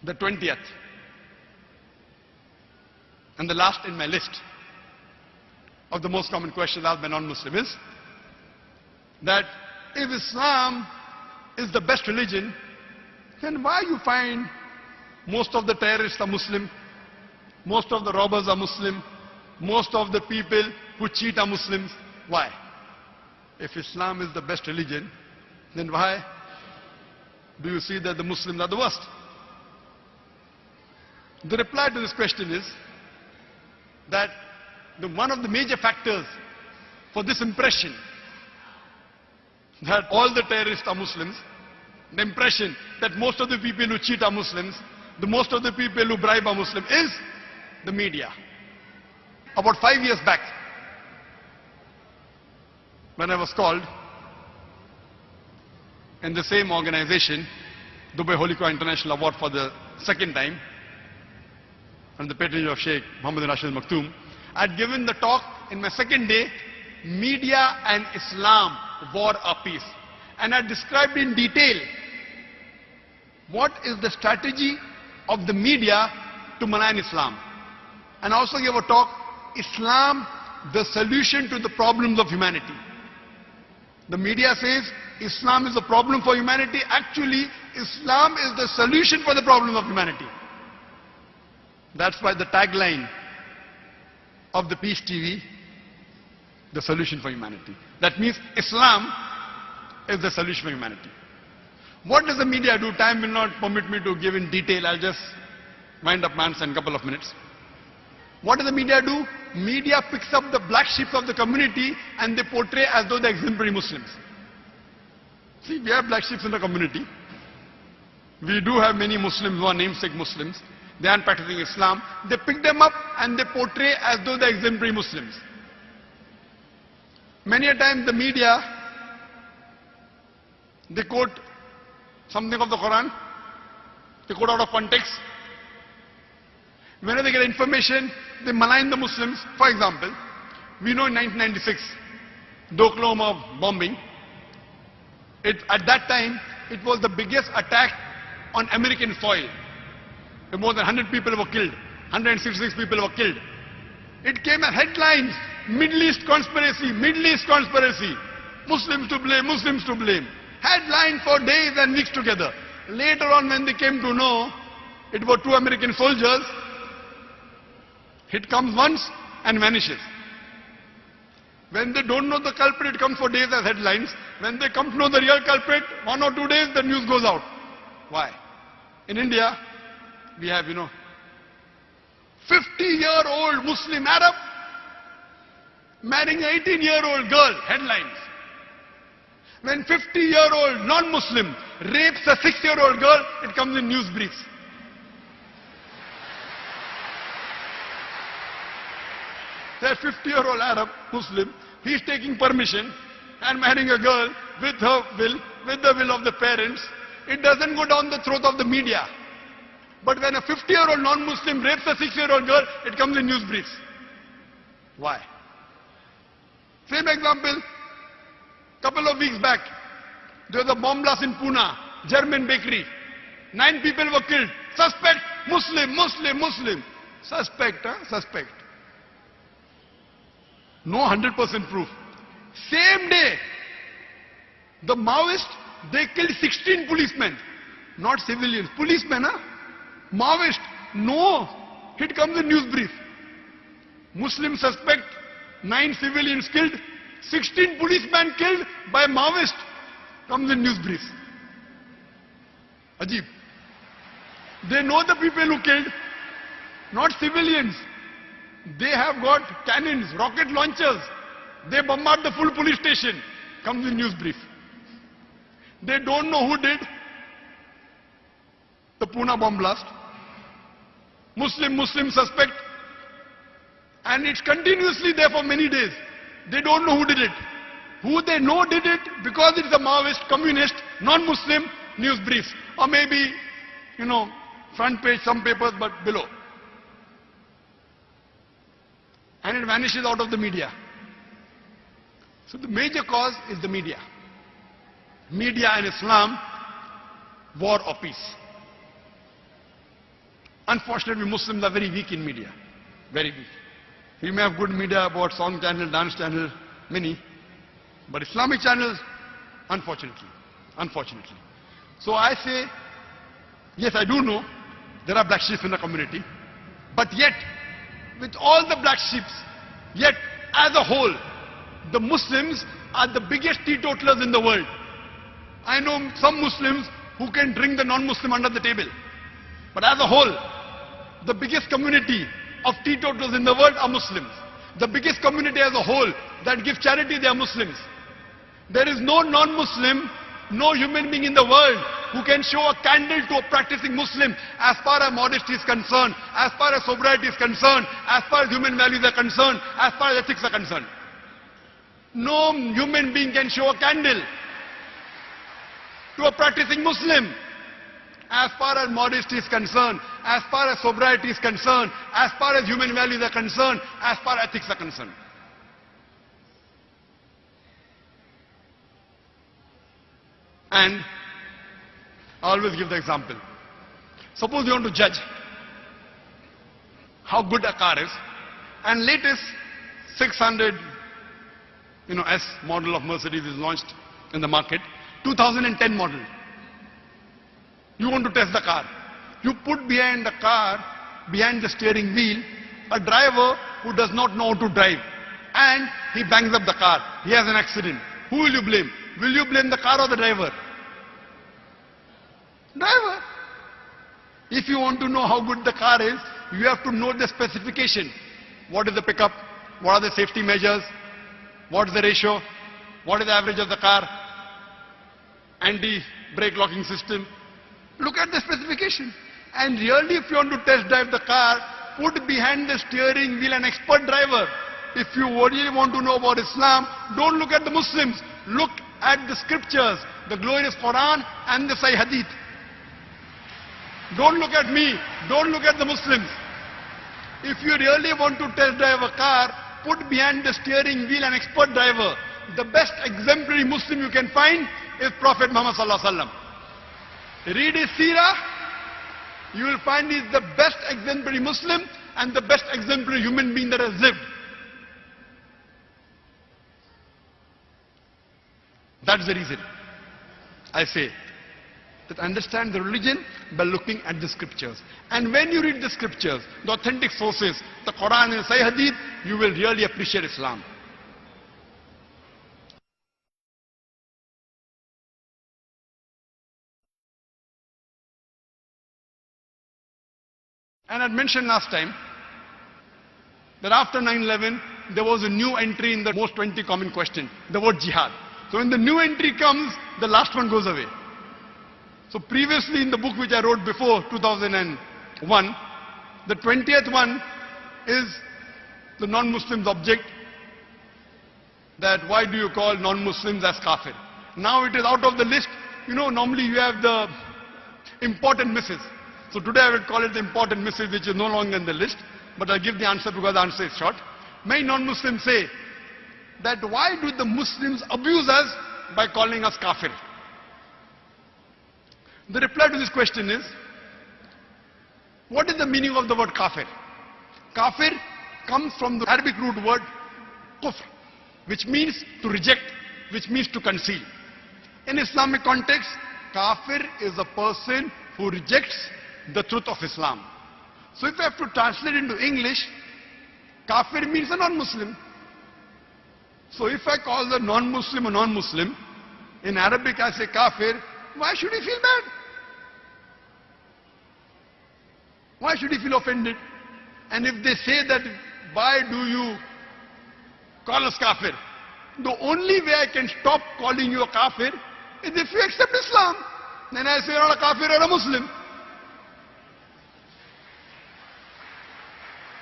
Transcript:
The 20th, and the last in my list of the most common questions asked by non-Muslim is that if Islam is the best religion, then why you find most of the terrorists are Muslim, most of the robbers are Muslim, most of the people who cheat are Muslims? Why? If Islam is the best religion, then why do you see that the Muslims are the worst? The reply to this question is that one of the major factors for this impression that all the terrorists are Muslims, the impression that most of the people who cheat are Muslims, most of the people who bribe are Muslim, is the media. About 5 years back, when I was called in the same organization, Dubai Holy Quran International Award, for the second time, and the patronage of Sheikh Muhammad Rashid Maktoum, I had given the talk in my second day, Media and Islam, War or Peace. And I described in detail what is the strategy of the media to malign Islam. And I also gave a talk, Islam, the solution to the problems of humanity. The media says Islam is a problem for humanity. Actually, Islam is the solution for the problem of humanity. That's why the tagline of the Peace TV, the solution for humanity. That means Islam is the solution for humanity. What does the media do? Time will not permit me to give in detail. I'll just wind up my answer in a couple of minutes. What does the media do? Media picks up the black sheep of the community and they portray as though they're exemplary Muslims. See, we have black sheep in the community. We do have many Muslims who are namesake Muslims. They aren't practicing Islam. They pick them up and they portray as though they're exemplary Muslims. Many a time the media, they quote something of the Quran, they quote out of context. Whenever they get information, they malign the Muslims. For example, we know in 1996, the Oklahoma bombing, at that time, it was the biggest attack on American soil. More than 100 people were killed, 166 people were killed. It came as headlines, Middle East conspiracy, Middle East conspiracy, Muslims to blame, Muslims to blame. Headline for days and weeks together. Later on, when they came to know it were 2 American soldiers, it comes once and vanishes. When they don't know the culprit, it comes for days as headlines. When they come to know the real culprit, 1 or 2 days, the news goes out. Why? In India, we have, 50-year-old Muslim Arab marrying an 18-year-old girl, headlines. When 50-year-old non-Muslim rapes a 6-year-old girl, it comes in news briefs. That 50-year-old Arab Muslim, he's taking permission and marrying a girl with her will, with the will of the parents. It doesn't go down the throat of the media. But when a 50-year-old non-Muslim rapes a 6-year-old girl, it comes in news briefs. Why? Same example, couple of weeks back, there was a bomb blast in Pune, German bakery. 9 people were killed. Suspect, Muslim, Muslim, Muslim. Suspect, suspect. No 100% proof. Same day, the Maoists, they killed 16 policemen. Not civilians, policemen, Maoist, no. It comes in news brief. Muslim suspect, 9 civilians killed, 16 policemen killed by Maoist, comes in news briefs. Ajib. They know the people who killed, not civilians. They have got cannons, rocket launchers. They bombard the full police station, comes in news brief. They don't know who did the Pune bomb blast. Muslim suspect. And it's continuously there for many days. They don't know who did it. Who they know did it because it's a Maoist, communist, non-Muslim, news briefs. Or maybe, front page, some papers, but below. And it vanishes out of the media. So the major cause is the media. Media and Islam, war or peace. Unfortunately, Muslims are very weak in media. Very weak. We may have good media about song channel, dance channel, many. But Islamic channels, unfortunately. Unfortunately. So I say, yes, I do know there are black sheep in the community. But yet, with all the black sheep, yet as a whole, the Muslims are the biggest teetotalers in the world. I know some Muslims who can drink the non-Muslim under the table. But as a whole, the biggest community of teetotalers in the world are Muslims. The biggest community as a whole that gives charity, they are Muslims. There is no non-Muslim, no human being in the world who can show a candle to a practicing Muslim as far as modesty is concerned, as far as sobriety is concerned, as far as human values are concerned, as far as ethics are concerned. No human being can show a candle to a practicing Muslim as far as modesty is concerned, as far as sobriety is concerned, as far as human values are concerned, as far as ethics are concerned. And I always give the example. Suppose you want to judge how good a car is, and latest 600 S model of Mercedes is launched in the market, 2010 model. You want to test the car. You put behind the car, behind the steering wheel, a driver who does not know how to drive, and he bangs up the car. He has an accident. Who will you blame? Will you blame the car or the driver? Driver. If you want to know how good the car is, you have to know the specification. What is the pickup? What are the safety measures? What is the ratio? What is the average of the car? Anti-brake locking system. Look at the specification. And really, if you want to test drive the car, put behind the steering wheel an expert driver. If you really want to know about Islam, don't look at the Muslims. Look at the scriptures, the glorious Quran and the Sahih Hadith. Don't look at me. Don't look at the Muslims. If you really want to test drive a car, put behind the steering wheel an expert driver. The best exemplary Muslim you can find is Prophet Muhammad Sallallahu Alaihi Wasallam. Read his seerah, you will find he's the best exemplary Muslim and the best exemplary human being that has lived. That's the reason I say that understand the religion by looking at the scriptures. And when you read the scriptures, the authentic sources, the Quran and Sahih Hadith, you will really appreciate Islam. And I mentioned last time that after 9/11, there was a new entry in the most 20 common question, the word jihad. So when the new entry comes, the last one goes away. So previously in the book which I wrote before 2001, the 20th one is the non-Muslims object, that why do you call non-Muslims as kafir? Now it is out of the list. Normally you have the important misses. So today I will call it the important misses, which is no longer in the list, but I'll give the answer because the answer is short. Many non-Muslims say that why do the Muslims abuse us by calling us kafir? The reply to this question is, what is the meaning of the word kafir? Kafir comes from the Arabic root word kufr, which means to reject, which means to conceal. In Islamic context, kafir is a person who rejects the truth of Islam. So if I have to translate into English, kafir means a non-Muslim. So if I call the non-Muslim a non-Muslim, in Arabic I say kafir, why should he feel bad? Why should he feel offended? And if they say that, why do you call us kafir? The only way I can stop calling you a kafir is if you accept Islam. Then I say you're not a kafir, you're a Muslim.